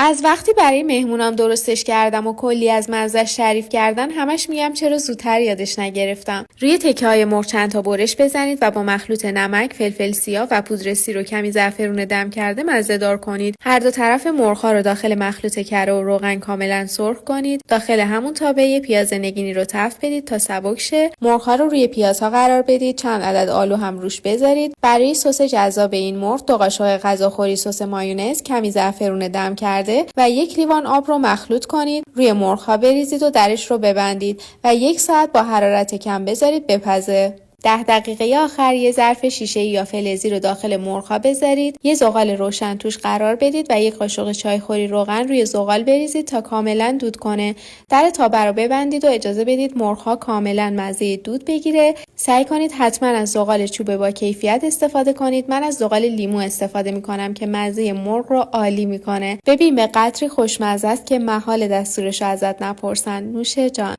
از وقتی برای مهمونام درستش کردم و کلی از مزه‌اش تعریف کردن همش میگم چرا زودتر یادش نگرفتم. روی تکه‌های مرغ چند تا برش بزنید و با مخلوط نمک، فلفل سیاه و پودر سیر و کمی زعفرون دم کرده مزه‌دار کنید. هر دو طرف مرغ‌ها رو داخل مخلوط کره و روغن کاملا سرخ کنید. داخل همون تابه پیاز نگینی رو تفت بدید تا سبک شه. مرغ‌ها رو روی پیازها قرار بدید. چند عدد آلو هم روش بذارید. برای سس جذاب این مرغ دو قاشق غذاخوری سس مایونز، کمی زعفرون دم کرده و 1 لیوان آب رو مخلوط کنید. روی مرغ‌ها بریزید و درش رو ببندید و 1 ساعت با حرارت کم بذارید بپزه. 10 دقیقه آخر یه ظرف شیشه یا فلزی رو داخل مرغ‌ها بذارید. یه زغال روشن توش قرار بدید و 1 قاشق چایخوری روغن روی زغال بریزید تا کاملا دود کنه. در تابه رو ببندید و اجازه بدید مرغ‌ها کاملا مزه دود بگیره. سعی کنید حتما از زغال چوبه با کیفیت استفاده کنید. من از زغال لیمو استفاده میکنم که مزه مرغ رو عالی میکنه. ببین به قدری خوشمزه است که محال دستورش رو ازت نپرسن. نوش جان.